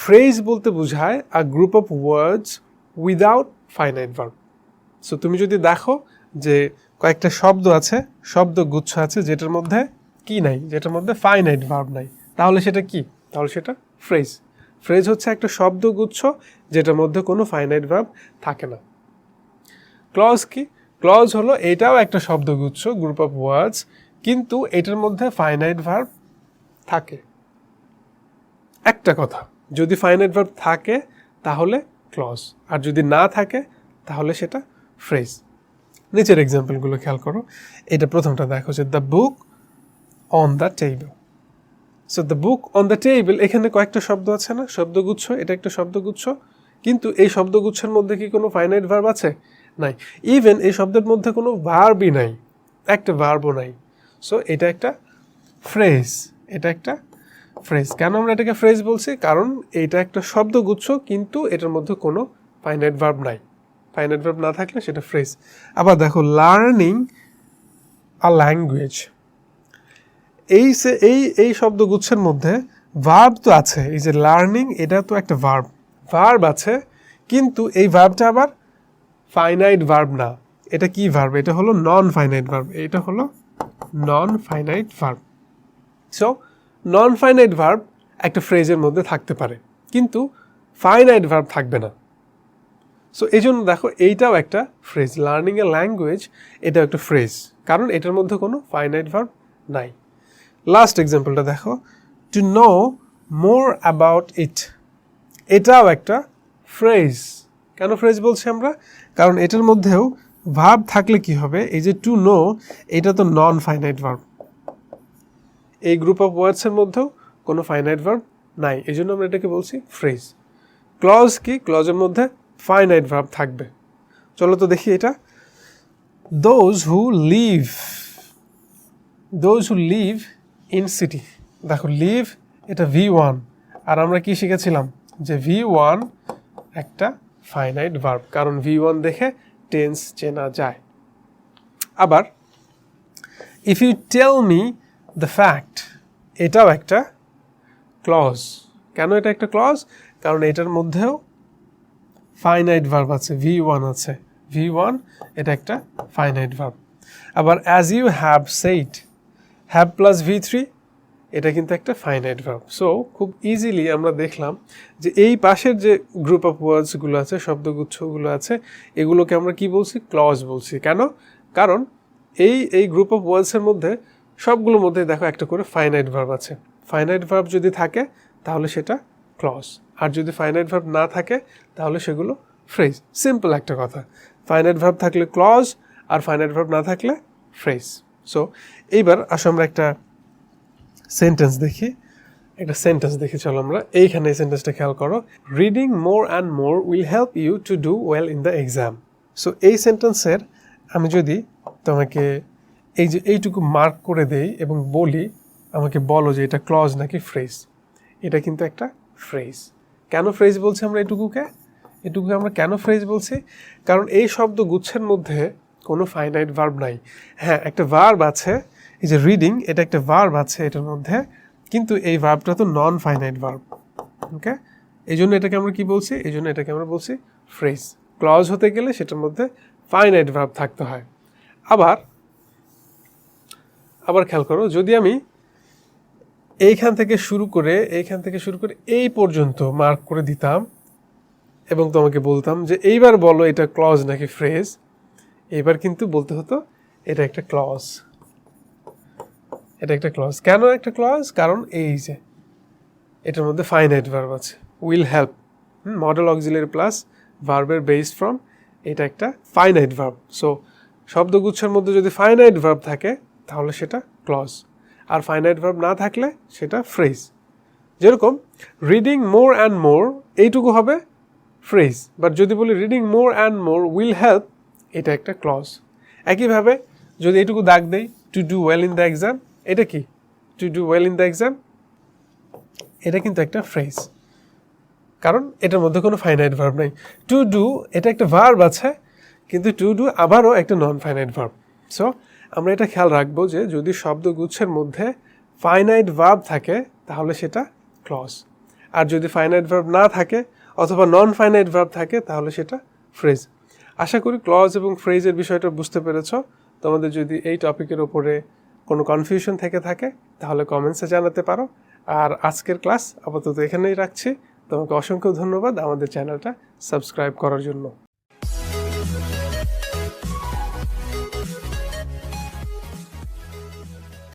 Phrase বলতে বোঝায় a group of words without finite verb. So তুমি যদি দেখো যে কয়েকটা শব্দ আছে, শব্দগুচ্ছ আছে যেটার মধ্যে কি নাই, যেটার মধ্যে ফাইনাইট ভার্ব নাই, তাহলে সেটা কি? তাহলে সেটা ফ্রেজ। ফ্রেজ হচ্ছে একটা শব্দগুচ্ছ যেটার মধ্যে কোনো ফাইনাইট ভার্ব থাকে না। ক্লজ কি? ক্লজ হলো এটাও একটা শব্দগুচ্ছ, গ্রুপ অফ ওয়ার্ডস, কিন্তু এটার মধ্যে ফাইনাইট ভার্ব থাকে। একটা কথা, যদি ফাইনাইট ভার্ব থাকে তাহলে ক্লজ, আর যদি না থাকে তাহলে সেটা ফ্রেজ। নিচের এক্সাম্পলগুলো খেয়াল করো। এটা প্রথমটা দেখো যে the book on the table. So the book on the table, এখানে কয়েকটা শব্দ আছে না, শব্দগুচ্ছ, এটা একটা শব্দগুচ্ছ, কিন্তু এই শব্দগুচ্ছের মধ্যে কি কোনো ফাইনাইট ভার্ব আছে? নাই। ইভেন এই শব্দের মধ্যে কোনো ভার্বই নাই, একটা ভার্বও নাই। সো এটা একটা ফ্রেজ, এটা একটা ফ্রেজ। কেন আমরা এটাকে ফ্রেজ বলছি? কারণ এটা একটা শব্দগুচ্ছ কিন্তু এটার মধ্যে কোনো ফাইনাইট ভার্ব নাই। ফাইনাইট ভার্ব না থাকলে সেটা ফ্রেজ। আবার দেখো লার্নিং আ ল্যাঙ্গুয়েজ, এই শব্দগুচ্ছের মধ্যে ভার্ব তো আছে, এই যে লার্নিং, এটা তো একটা ভার্ব আছে, কিন্তু এই ভার্বটা আবার ফাইনাইট ভার্ব না। এটা কি ভার্ব? এটা হলো নন ফাইনাইট ভার্ব। এটা হলো non finite verb. So non finite verb একটা ফ্রেজের মধ্যে থাকতে পারে, কিন্তু ফাইনাইট ভার্ব থাকবে না। সো এই জন্য দেখো এইটাও একটা ফ্রেজ, লার্নিং এ ল্যাঙ্গুয়েজ, এটাও একটা ফ্রেজ, কারণ এটার মধ্যে কোনো ফাইনাইট ভার্ব নাই। লাস্ট এক্সাম্পলটা দেখো, to know more about it, এটাও একটা ফ্রেজ। কেন ফ্রেজ বলছি আমরা? কারণ এটার মধ্যেও ভার্ব থাকলে কি হবে, এই যে টু নো, এটা তো নন ফাইনাইট ভার্ব, এই গ্রুপ অফ ওয়ার্ডসের মধ্যেও কোনো ফাইনাইট ভার্ব নাই, এই জন্য আমরা এটাকে বলছি ফ্রেজ। ক্লজ কি? ক্লজের মধ্যে ফাইনাইট ভার্ব থাকবে। চলো তো দেখি এটা। Those who live in city, দেখো লিভ এটা V1, আর আমরা কি শিখেছিলাম যে V1 একটা ফাইনাইট ভার্ব, কারণ V1 দেখে টেন্স চেনা যায়। আবার if you tell me the fact, এটাও একটা ক্লজ। কেন এটা একটা ক্লজ? কারণ এটার মধ্যেও ফাইনাইট ভার্ব আছে, V1 আছে, V1 এটা একটা ফাইনাইট ভার্ব। আবার as you have said, have plus V3, এটা কিন্তু একটা ফাইনাইট ভার্ব। সো খুব ইজিলি আমরা দেখলাম যে এই পাশের যে গ্রুপ অফ ওয়ার্ডসগুলো আছে, শব্দগুচ্ছগুলো আছে, এগুলোকে আমরা কি বলছি? ক্লজ বলছি। কেন? কারণ এই গ্রুপ অফ ওয়ার্ডসের মধ্যে সবগুলোর মধ্যে দেখো একটা করে ফাইনাইট ভার্ব আছে। ফাইনাইট ভার্ব যদি থাকে তাহলে সেটা ক্লজ, আর যদি ফাইনাইট ভার্ব না থাকে তাহলে সেগুলো ফ্রেজ। সিম্পল একটা কথা, ফাইনাইট ভার্ব থাকলে ক্লজ, আর ফাইনাইট ভার্ব না থাকলে ফ্রেজ। সো এইবার আসো আমরা একটা সেন্টেন্স দেখি, চলো আমরা এইখানে এই সেন্টেন্সটা খেয়াল করো। Reading more and more will help you to do well in the exam. So এই সেন্টেন্সের আমি যদি তোমাকে এই যে এইটুকু মার্ক করে দেই এবং বলি, আমাকে বলো যে এটা ক্লজ নাকি ফ্রেজ। এটা কিন্তু একটা ফ্রেজ। কেন ফ্রেজ বলছি আমরা এটুকুকে আমরা কেন ফ্রেজ বলছি? কারণ এই শব্দগুচ্ছের মধ্যে কোনো ফাইনাইট ভার্ব নাই। হ্যাঁ, একটা ভার্ব আছে, এই যে রিডিং, এটা একটা ভার্ব আছে এটার মধ্যে, কিন্তু এই ভার্বটা তো নন ফাইনাইট ভার্ব। ওকে, এই জন্য এটাকে আমরা কি বলছি? এই জন্য এটাকে আমরা বলছি ফ্রেজ। ক্লজ হতে গেলে সেটার মধ্যে ফাইনাইট ভার্ব থাকতে হয়। আবার খেয়াল করো, যদি আমি এইখান থেকে শুরু করে এই পর্যন্ত মার্ক করে দিতাম এবং তোমাকে বলতাম যে এইবার বলো এটা ক্লজ নাকি ফ্রেজ, এইবার কিন্তু বলতে হতো এটা একটা ক্লজ। কেন একটা ক্লজ? কারণ এই যে এটার মধ্যে ফাইনাইট ভার্ব আছে, will help, modal auxiliary plus ভার্বের বেস ফ্রম, এটা একটা ফাইনাইট ভার্ব। সো শব্দগুচ্ছের মধ্যে যদি ফাইনাইট ভার্ব থাকে তাহলে সেটা ক্লজ, আর ফাইনাইট ভার্ব না থাকলে সেটা ফ্রেজ। যেরকম রিডিং মোর অ্যান্ড মোর, এইটুকু হবে ফ্রেজ, বাট যদি বলি reading more and more will help, এটা একটা ক্লজ। একইভাবে যদি এইটুকু দাগ দেই, two do well in the exam, এটা কি? Two do well in the exam, এটা কিন্তু একটা ফ্রেজ, কারণ এটার মধ্যে কোনো ফাইনাইট ভার্ব নাই। টু ডু এটা একটা ভার্ব আছে, কিন্তু টু ডু আবারও একটা নন ফাইনাইট ভার্ব। সো আমরা এটা খেয়াল রাখবো যে যদি শব্দগুচ্ছের মধ্যে ফাইনাইট ভার্ব থাকে তাহলে সেটা ক্লজ, আর যদি ফাইনাইট ভার্ব না থাকে অথবা নন ফাইনাইট ভার্ব থাকে তাহলে সেটা ফ্রেজ। আশা করি ক্লজ এবং ফ্রেজের বিষয়টা বুঝতে পেরেছ। তোমাদের যদি এই টপিকের ওপরে কোনো কনফিউশন থেকে থাকে তাহলে কমেন্টসে জানাতে পারো। আর আজকের ক্লাস আপাতত এখানেই রাখছি। তোমাকে অসংখ্য ধন্যবাদ আমাদের চ্যানেলটা সাবস্ক্রাইব করার জন্য।